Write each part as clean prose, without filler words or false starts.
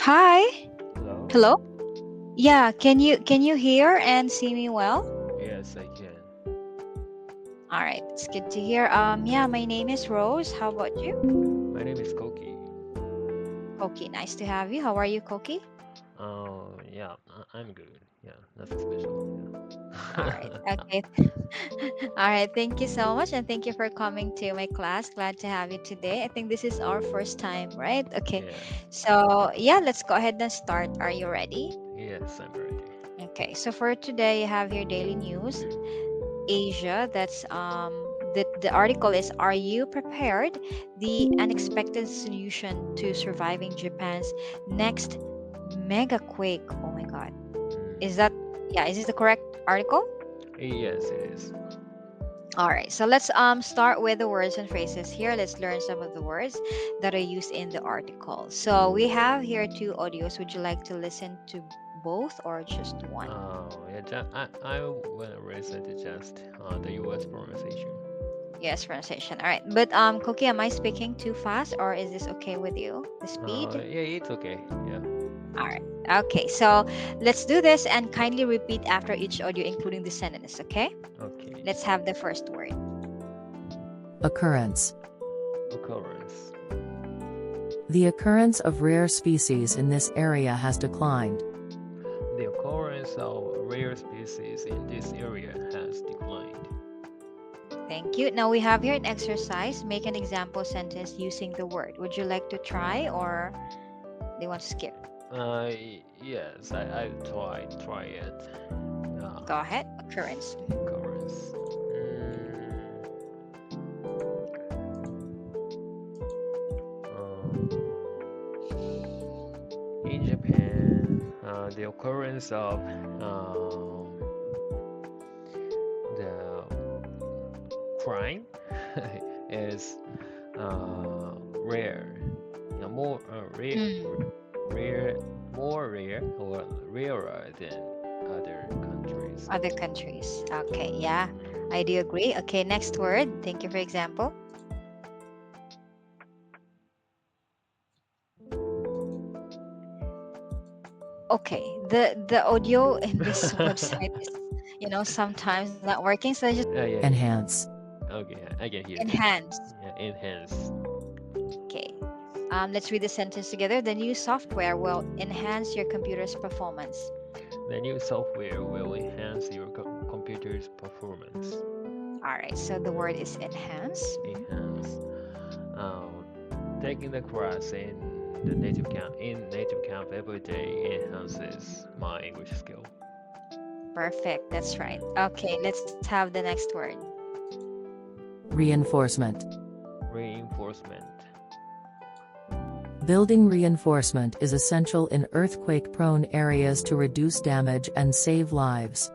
Hi. Hello? Hello. Yeah, can you hear and see me well? Yes, I can. All right, it's good to hear. Yeah, my name is Rose. How about you? My name is Koki. Koki, nice to have you. How are you, Koki? Yeah, I'm good. Yeah, nothing special. All Yeah. right. Okay. All right. Thank you so much, and thank you for coming to my class. Glad to have you today. I think this is our first time, right? Okay. Yeah. So yeah, let's go ahead and start. Are you ready? Yes, I'm ready. Okay. So for today, you have your daily news. Asia. That's the article is, are you prepared? The unexpected solution to surviving Japan's next mega quake. Oh my god. Is Mm. that yeah, is this the correct article? Yes, it is. All right. So let's start with the words and phrases here. Let's learn some of the words that are used in the article. So we have here two audios. Would you like to listen to both or just one? Yeah, I will listen to just the US pronunciation. Yes, pronunciation. All right. But Cookie, am I speaking too fast or is this okay with you? The speed? Yeah, it's okay. Yeah. All right. Okay. So let's do this and kindly repeat after each audio, including the sentence. Okay. Okay. Let's have the first word. Occurrence. Occurrence. The occurrence of rare species in this area has declined. The occurrence of rare species in this area has declined. Thank you. Now we have here an exercise. Make an example sentence using the word. Would you like to try or do you want to skip? Yes, I try it. Go ahead. Occurrence. Occurrence. In Japan, the occurrence of the crime is rare. Yeah, Mm, rare, more rare or rarer than other countries. other countries. Okay. Yeah, I do agree. Okay. Next word. Thank you for example. Okay, the audio in this website is sometimes not working, so I just Yeah. Enhance. Okay, I can hear that. enhance. Yeah, enhance. Okay, let's read the sentence together. The new software will enhance your computer's performance. The new software will enhance your computer's performance. All right, so the word is enhance. Enhance. Um, Taking the class the native camp every day enhances my English skill. Perfect, that's right. Okay, let's have the next word. Reinforcement. Reinforcement. Building reinforcement is essential in earthquake-prone areas to reduce damage and save lives.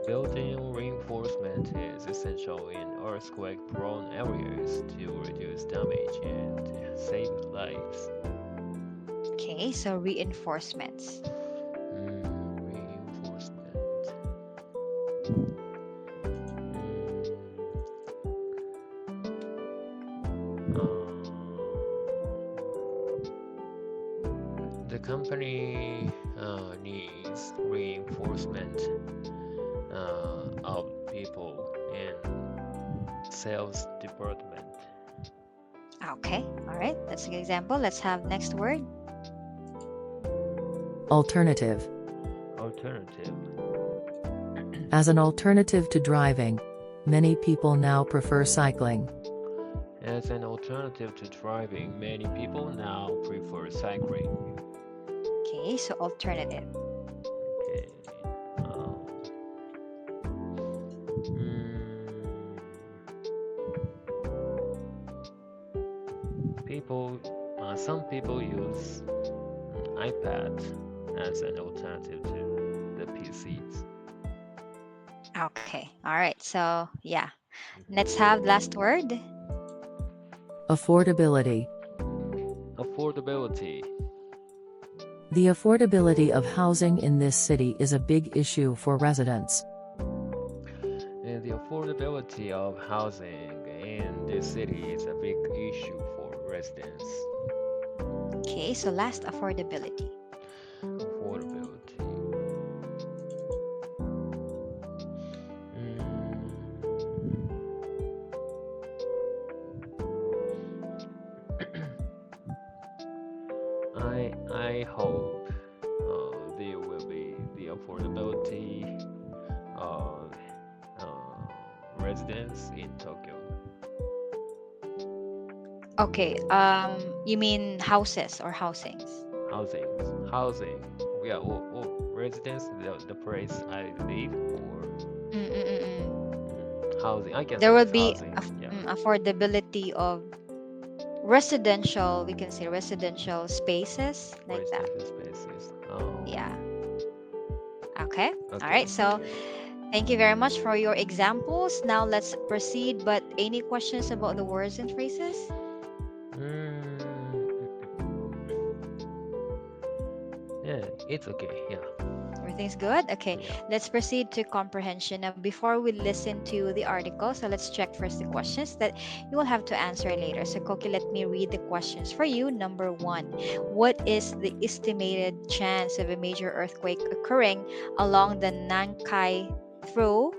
Building reinforcement is essential in earthquake-prone areas to reduce damage and save lives. Okay, so reinforcements. Reinforcement. The company needs reinforcement of people in sales department. Okay, all right, that's a good example. Let's have next word. Alternative. Alternative. As an alternative to driving, many people now prefer cycling. As an alternative to driving, many people now prefer cycling. Okay, so alternative. Okay. Mm, people, some people use iPad as an alternative to the PCs. Okay, all right, so yeah, let's have last word. Affordability. Affordability. The affordability of housing in this city is a big issue for residents. And the affordability of housing in this city is a big issue for residents. Okay, so last, affordability. Affordability. I hope there will be the affordability of residents in Tokyo. Okay, you mean houses or housings? Housing. Yeah, or residence, the place I live, or housing. I can There say will it's be housing. Yeah, affordability of residential, we can say residential spaces like that. residential spaces. Oh, Yeah. Okay. All okay. right. So thank you very much for your examples. Now let's proceed. But any questions about the words and phrases? Mm, yeah, it's okay. Yeah, Everything's good? Okay. yeah. Let's proceed to comprehension. Now, before we listen to the article, so let's check first the questions that you will have to answer later. So, Koki, let me read the questions for you. Number 1, what is the estimated chance of a major earthquake occurring along the Nankai through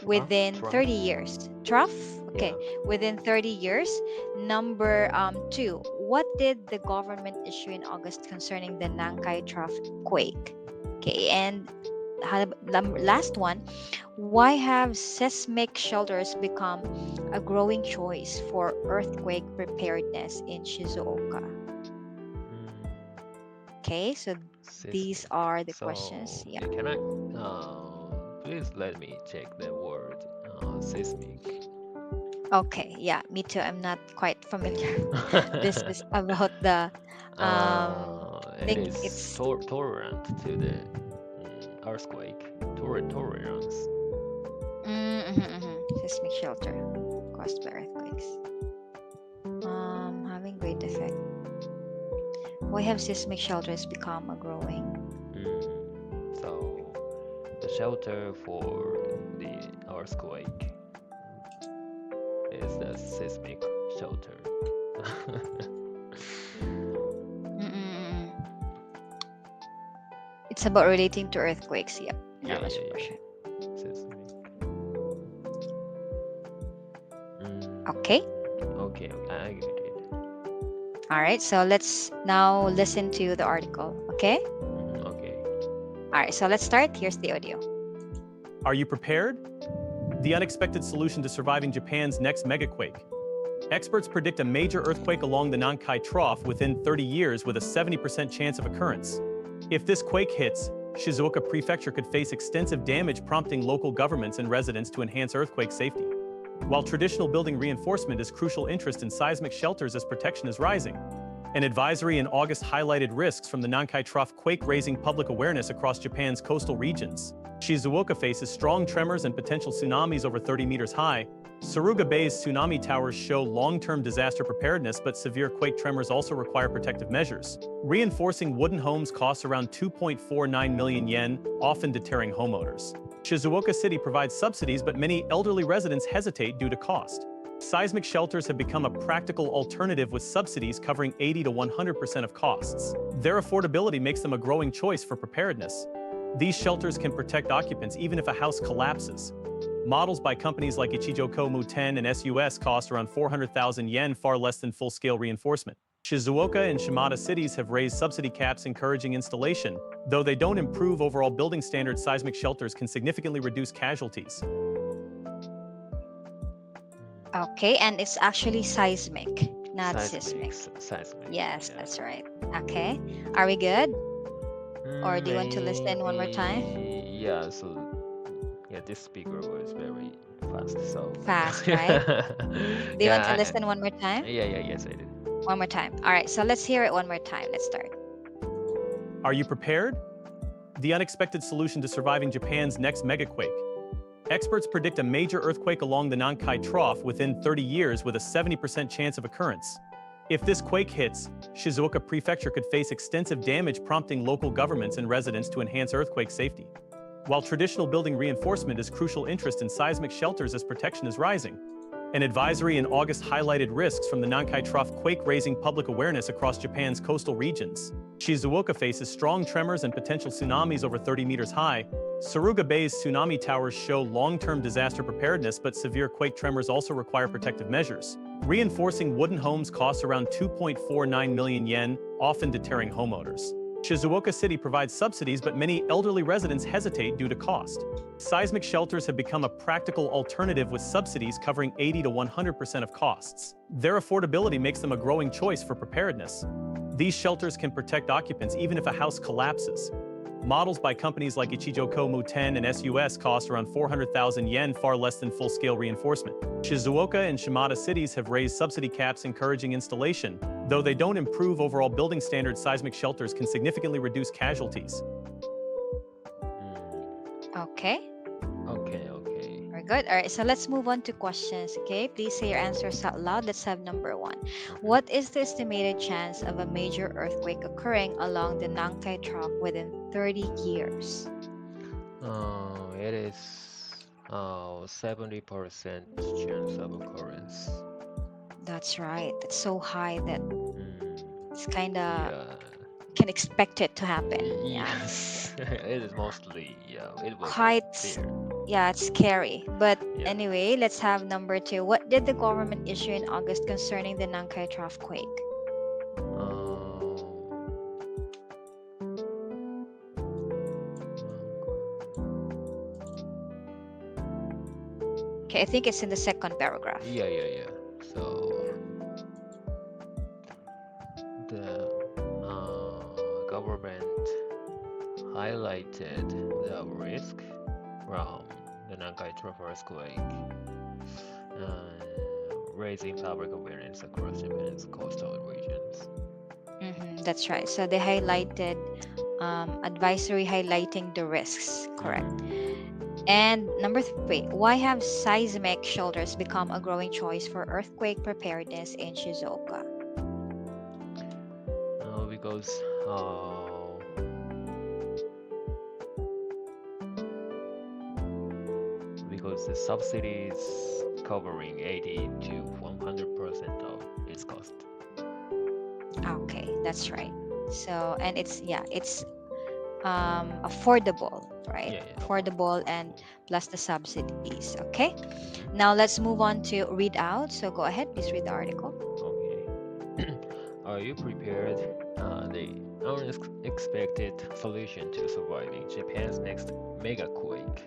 within Trough? 30 years? Trough? Okay, Yeah. within 30 years. Number 2, what did the government issue in August concerning the Nankai Trough quake? Okay, and last one, why have seismic shelters become a growing choice for earthquake preparedness in Shizuoka? Okay, so these Seismic. are the So, questions. Yeah. can I, please let me check the word, seismic. Okay, yeah, me too. I'm not quite familiar. This is about the I It think is it's tolerant to the earthquake. Tolerance. seismic shelter caused by earthquakes. Having great effect. Why have seismic shelters become a growing? So, the shelter for the earthquake is the seismic shelter. Mm-mm-mm. It's about relating to earthquakes. Yep. Yeah, Nervous yeah, yeah. portion. Seismic. Okay. Okay, I get it. All right. So let's now listen to the article. Okay. Okay. All right. So let's start. Here's the audio. Are you prepared? The unexpected solution to surviving Japan's next megaquake. Experts predict a major earthquake along the Nankai Trough within 30 years with a 70% chance of occurrence. If this quake hits, Shizuoka Prefecture could face extensive damage, prompting local governments and residents to enhance earthquake safety. While traditional building reinforcement is crucial interest in seismic shelters as protection is rising. An advisory in August highlighted risks from the Nankai Trough quake, raising public awareness across Japan's coastal regions. Shizuoka faces strong tremors and potential tsunamis over 30 meters high. Suruga Bay's tsunami towers show long-term disaster preparedness, but severe quake tremors also require protective measures. Reinforcing wooden homes costs around 2.49 million yen, often deterring homeowners. Shizuoka City provides subsidies, but many elderly residents hesitate due to cost. Seismic shelters have become a practical alternative, with subsidies covering 80 to 100% of costs. Their affordability makes them a growing choice for preparedness. These shelters can protect occupants even if a house collapses. Models by companies like Ichijoko Muten and SUS cost around 400,000 yen, far less than full-scale reinforcement. Shizuoka and Shimada cities have raised subsidy caps, encouraging installation. Though they don't improve overall building standards, seismic shelters can significantly reduce casualties. Okay, and it's actually seismic, not seismic. Seismic. Yes, Yeah. that's right. Okay, are we good? Or do you want to listen one more time? Yeah, so yeah, this speaker was very fast, so Fast, right? Do you want to yeah, listen one more time? yes, I did. One more time. All right, so let's hear it one more time. Let's start. Are you prepared? The unexpected solution to surviving Japan's next megaquake. Experts predict a major earthquake along the Nankai Trough within 30 years with a 70% chance of occurrence. If this quake hits, Shizuoka Prefecture could face extensive damage, prompting local governments and residents to enhance earthquake safety. While traditional building reinforcement is crucial interest in seismic shelters as protection is rising. An advisory in August highlighted risks from the Nankai Trough quake, raising public awareness across Japan's coastal regions. Shizuoka faces strong tremors and potential tsunamis over 30 meters high. Suruga Bay's tsunami towers show long-term disaster preparedness, but severe quake tremors also require protective measures. Reinforcing wooden homes costs around 2.49 million yen, often deterring homeowners. Shizuoka City provides subsidies, but many elderly residents hesitate due to cost. Seismic shelters have become a practical alternative, with subsidies covering 80 to 100% of costs. Their affordability makes them a growing choice for preparedness. These shelters can protect occupants even if a house collapses. Models by companies like Ichijoko Muten and SUS cost around 400,000 yen, far less than full-scale reinforcement. Shizuoka and Shimada cities have raised subsidy caps, encouraging installation. Though they don't improve overall building standards, seismic shelters can significantly reduce casualties. Okay. Okay. Very good. All right, so let's move on to questions. Okay, please say your answers out loud. Let's have number one. What is the estimated chance of a major earthquake occurring along the Nankai Trough within 30 years? It is 70% chance of occurrence. That's right. That's so high that it's kind of Yeah. can expect it to happen. Yeah. Yes. It is mostly, it will Quite, be there. yeah, it's scary. But Yeah. anyway, let's have number two. What did the government issue in August concerning the Nankai Trough quake? Okay, I think it's in the second paragraph. Yeah. So the government highlighted the risk from the Nankai Trough earthquake, raising public awareness across Japan's coastal regions. That's right. So they highlighted advisory highlighting the risks. Correct. And number three, why have seismic shelters become a growing choice for earthquake preparedness in Shizuoka? Because the subsidies covering 80 to 100% of its cost. Okay, that's right. So, and it's affordable, right? Yeah, Affordable and plus the subsidies. Okay. Now let's move on to read out. So go ahead, please read the article. Okay. Are you prepared? The unexpected solution to surviving Japan's next megaquake.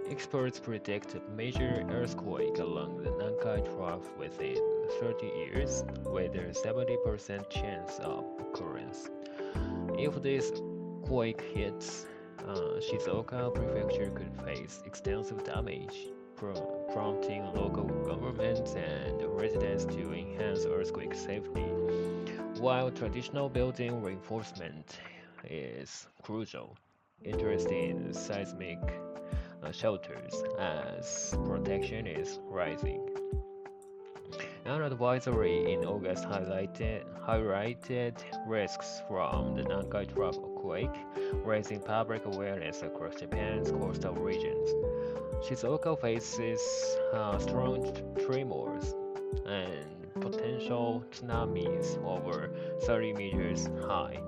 Experts predict a major earthquake along the Nankai Trough within 30 years, with a 70% chance of occurrence. If this quake hits, Shizuoka Prefecture could face extensive damage, prompting local governments and residents to enhance earthquake safety. While traditional building reinforcement is crucial, interest in seismic shelters as protection is rising. An advisory in August highlighted risks from the Nankai Trough quake, raising public awareness across Japan's coastal regions. Shizuoka faces strong tremours and potential tsunamis over 30 meters high.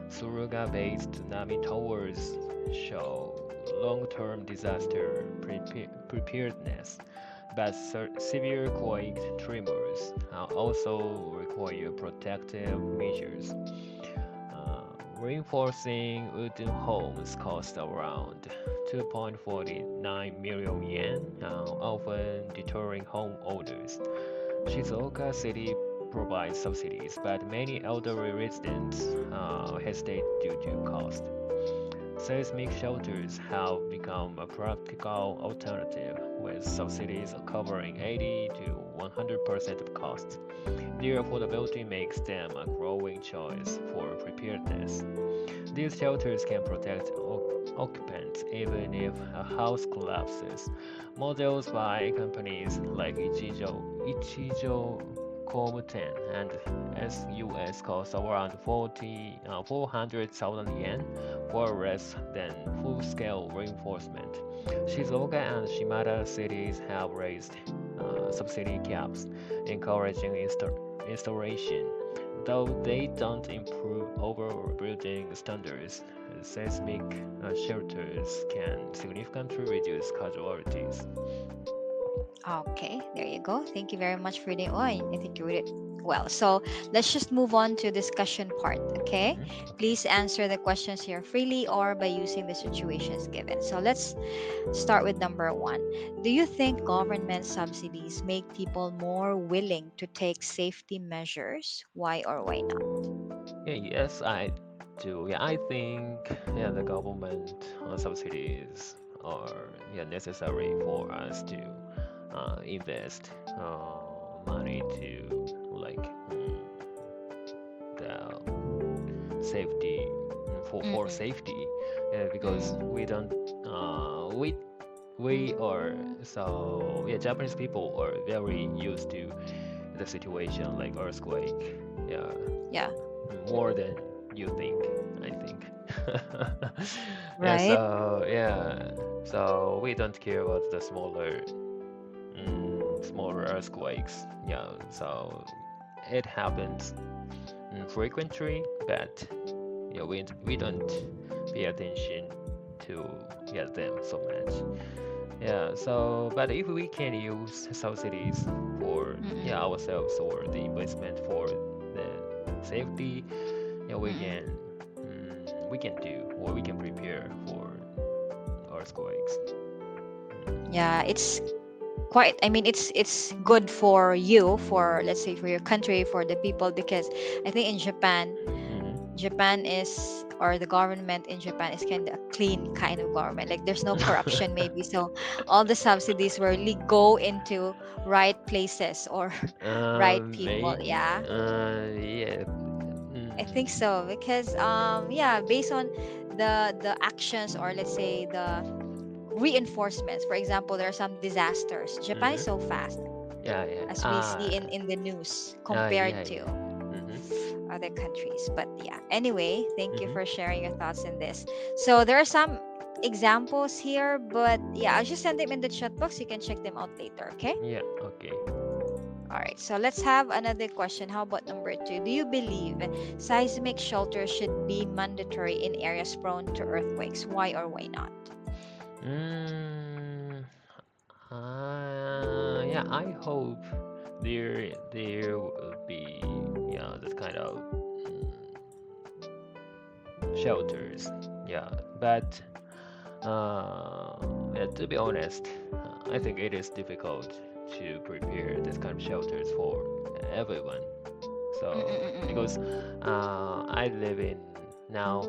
Suruga Bay's tsunami towers show long-term disaster preparedness, but severe quake tremors also require protective measures. Reinforcing wooden homes cost around 2.49 million yen, often deterring homeowners. Shizuoka City provides subsidies, but many elderly residents hesitate due to cost. Seismic shelters have become a practical alternative, with subsidies covering 80 to 100% of costs. Their affordability makes them a growing choice for preparedness. These shelters can protect occupants even if a house collapses. Models by companies like Ichijo Komuten and SUS cost around 400,000 yen, far less than full-scale reinforcement. Shizuoka and Shimada cities have raised subsidy caps, encouraging installation. Though they don't improve overall building standards, seismic shelters can significantly reduce casualties. Okay, there you go. Thank you very much for reading. Oh, I think you read it well. So let's just move on to discussion part. Okay, Mhm. please answer the questions here freely or by using the situations given. So let's start with number one. Do you think government subsidies make people more willing to take safety measures? Why or why not? Yeah, yes, I do. Yeah, I think the government subsidies are necessary for us to invest money to like the safety for Mm-mm, safety because mm-mm, we don't we are so Japanese people are very used to the situation like earthquake, yeah, yeah, more than you think, I think. Yeah, right. so we don't care about the smaller earthquakes. Yeah, so it happens frequently, but we don't pay attention to them so much. Yeah, so but if we can use subsidies for Mm-mm, ourselves or the investment for the safety, mm-mm. we can do or we can prepare for earthquakes. Yeah, it's quite, I mean, it's good for you, for let's say for your country, for the people, because I think in Japan, Mm-hmm. Japan is, or the government in Japan is kind of a clean kind of government. Like there's no corruption, maybe. So all the subsidies will really go into right places or right people. Maybe. Yeah, Yeah. I think Mm, so, because yeah, based on the actions, or let's say the reinforcements. For example, there are some disasters. Japan is mm-hmm. so fast, Yeah, yeah. as we see in the news, Yeah, compared to yeah. Mm-hmm. other countries. But yeah, anyway, thank you Mm-hmm. for sharing your thoughts in this. So there are some examples here, but yeah, I'll just send them in the chat box. You can check them out later, okay? Yeah, okay. All right, so let's have another question. How about number two? Do you believe seismic shelters should be mandatory in areas prone to earthquakes? Why or why not? Mm, yeah, I hope there will be that kind of shelters. Yeah, but to be honest, I think it is difficult to prepare this kind of shelters for everyone. So because Mm-mm-mm-mm. I live in now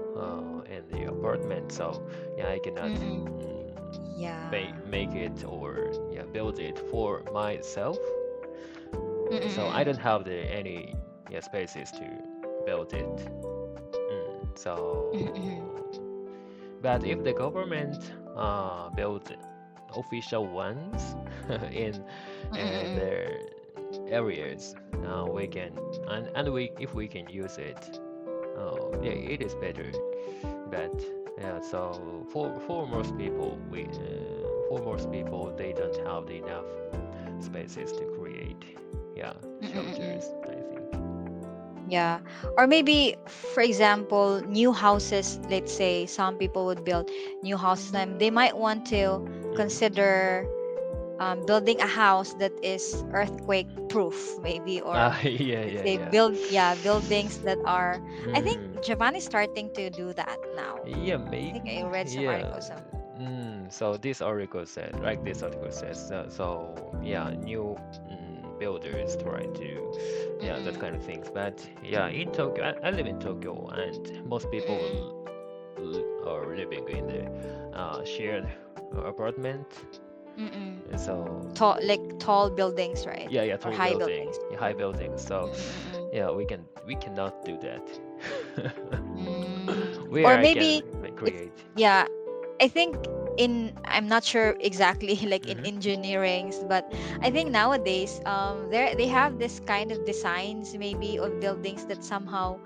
in the apartment, so yeah, I cannot Mm-mm. Yeah. make it or build it for myself. So I don't Mm-mm-mm-mm. have any spaces to build it. Mm-mm. So, but if the government build official ones in Mm-mm-mm. their areas, we can and we if we can use it, yeah, it is better. But yeah, so for most people, for most people they don't have enough spaces to create Mm-mm-mm-mm. shelters, I think. Yeah. Or maybe, for example, new houses, let's say some people would build new houses, and they might want to Mm-hmm. consider building a house that is earthquake proof, maybe, or Yeah, let's yeah, say yeah. build, yeah, buildings that are, I think Mm, Japan is starting to do that now. yeah, I think I maybe. read some Yeah. articles. So this article said, like this article says, so yeah, new builders try to, yeah, that Mm-mm, kind of things. But yeah, in Tokyo, I live in Tokyo, and most mm-mm, people are living in the shared apartment. mm-mm. And so Tall, like tall buildings, right? yeah, yeah, Or tall high building, buildings. high buildings. So Mm-mm-mm. yeah, we cannot do that. Or Where I can maybe it's, create. yeah, I think in, I'm not sure exactly like in Mm-hmm. engineering, but I think nowadays they have this kind of designs maybe of buildings that somehow,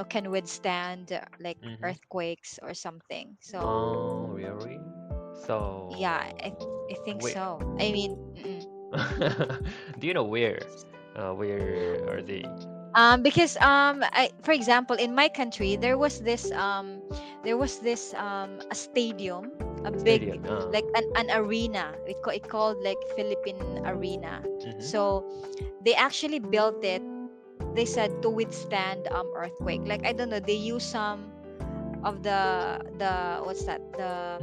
can withstand like Mm-hmm. earthquakes or something. So Oh, really? yeah, So, I think where, so. I mean, mm-mm. Do you know where are they? Because for example, in my country, there was this a stadium, a big, Stadium. like an arena. It called like Philippine Arena. Mm-hmm. So they actually built it. They said to withstand earthquake. Like I don't know, they use some of the what's that, the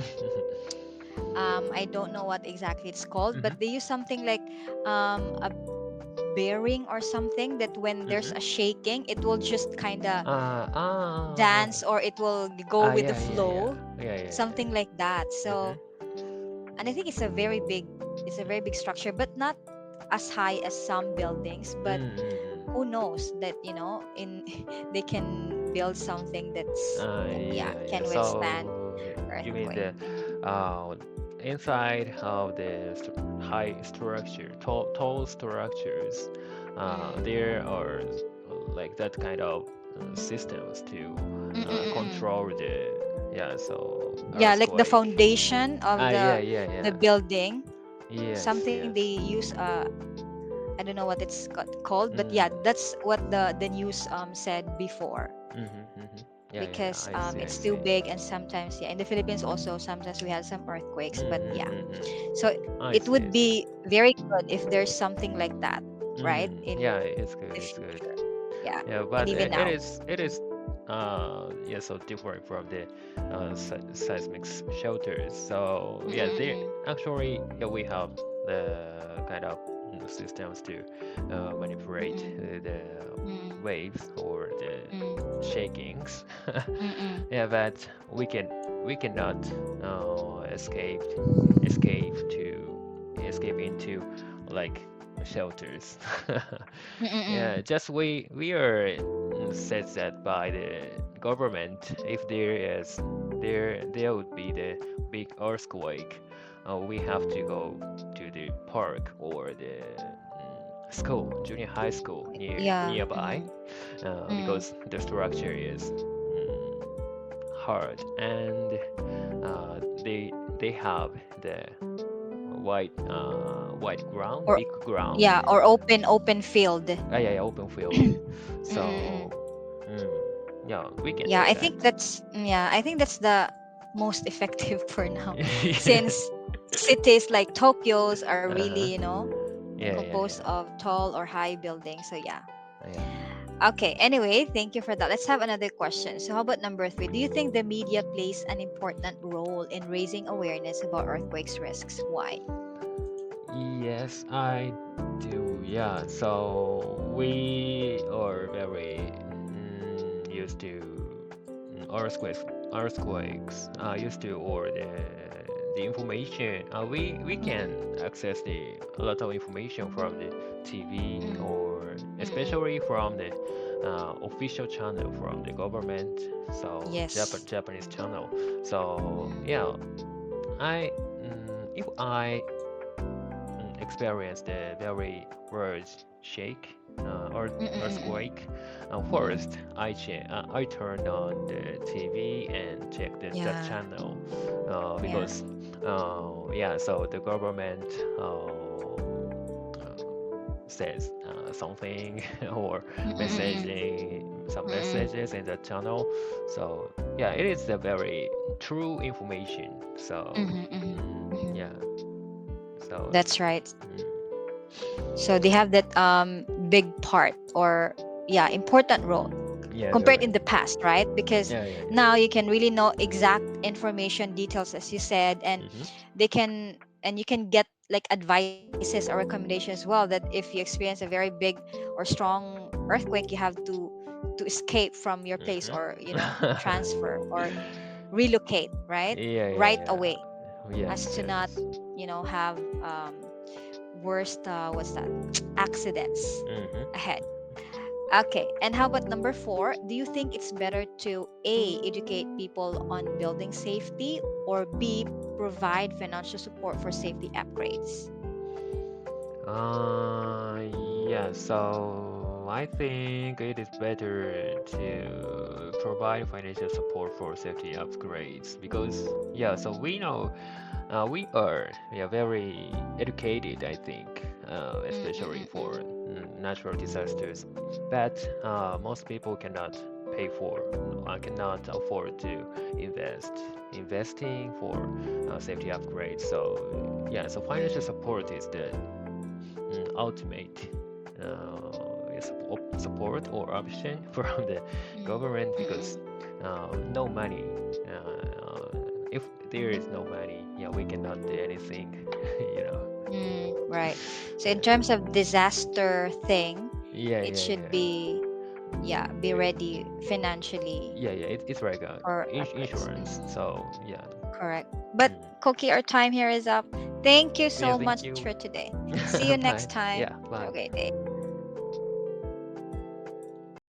I don't know what exactly it's called, Mm-hmm. but they use something like a bearing or something that when there's Mm-hmm. a shaking, it will just kind of Uh, ah, dance, or it will go with the yeah, yeah, yeah, flow, yeah, yeah, something like that. yeah. Mm-hmm. So, and I think it's a very big structure, but not as high as some buildings. But Mm-hmm. who knows that, in they can build something that's, yeah, Yeah, yeah. can withstand So you mean earthquake. the uh inside of the high structure, tall structures, Mm. there are like that kind of systems to Mm-mm-mm. control the yeah, so Yeah, like the earthquake. foundation of Yeah, the yeah, the yeah. building, Yes, something they yes. use. I don't know what it's called, but yeah, Mm. that's what the news said before. Mm-hmm, mm-hmm. Yeah, yeah, yeah. Because I see, I it's too see. big, and sometimes, yeah, in the Philippines also sometimes we had some earthquakes, but yeah. Mm-hmm, mm-hmm. So I it see, I would see. be very good if there's something like that, right, in Yeah, it's good, the it's good. future. Yeah, Yeah, and but even now. it is yeah, so different from the seismic shelters. So yeah, they Mm-mm-mm. actually yeah, we have the kind of systems to manipulate Mm-mm. the Mm-mm. waves or the Mm-mm. shakings. Mm-mm. Yeah, but we cannot escape to escape into like shelters. Yeah, Mm-mm. just we are said that by the government if there would be the big earthquake, we have to go to the park or the school, junior high school Yeah. nearby, Mm-mm. Mm. because the structure is hard and they have the white ground, Or big ground. yeah, or open field. Yeah, yeah, open field. Mm-mm. So, mm, yeah, we can Yeah, do I that. think that's yeah, I think that's the most effective for now, Yeah. since cities like Tokyo's are really, Uh-huh. Yeah, yeah, composed yeah. of tall or high buildings. So yeah. Yeah. Okay. Anyway, thank you for that. Let's have another question. So how about number 3? Do you think the media plays an important role in raising awareness about earthquakes risks? Why? Yes, I do. Yeah. So we are very used to earthquakes. Used to or the information. We can access the a lot of information from the TV Mm, or mm-mm. especially from the official channel from the government. So Yes. Japanese channel. So Mm, yeah, I if I experienced a very large shake or mm-mm. earthquake. Mm-mm. First, I turned on the TV and checked that Yeah. channel Yeah. because yeah, so the government says something or Mm-mm. messaging some Mm-mm. messages in that channel. So yeah, it is a very true information. So Mm-hmm, mm-hmm, mm-hmm. yeah, so. That's right. mm, So they have that big part, or yeah, important role Yeah, compared very. in the past, right? Because Yeah, yeah, yeah. now you can really know exact information, details, as you said, and Mm-hmm. they can and you can get like advices or recommendations as well, that if you experience a very big or strong earthquake, you have to escape from your place, or Mm-hmm. transfer or relocate, right, Yeah, yeah, right yeah. away, as Yes, to not yes. have worst what's that, accidents Mm-hmm. ahead. Okay, and how about number 4? Do you think it's better to A, educate people on building safety, or B, provide financial support for safety upgrades? Uh, yeah, so I think it is better to provide financial support for safety upgrades because, yeah, so we know we are very educated, I think, especially for natural disasters, but most people cannot pay for, cannot afford to investing for safety upgrades. So yeah, so financial support is the ultimate support or option from the government because no money. If there is no money, yeah, we cannot do anything, you know. Right. So in terms of disaster thing, Yeah, it yeah, should yeah. be be ready financially Yeah, yeah, it's like a for upgrades. insurance. So yeah. Correct. But Mm. Koki, our time here is up. Thank you Yeah, so thank much you. for today. See you Bye. next time. Yeah, Have a bye. great day.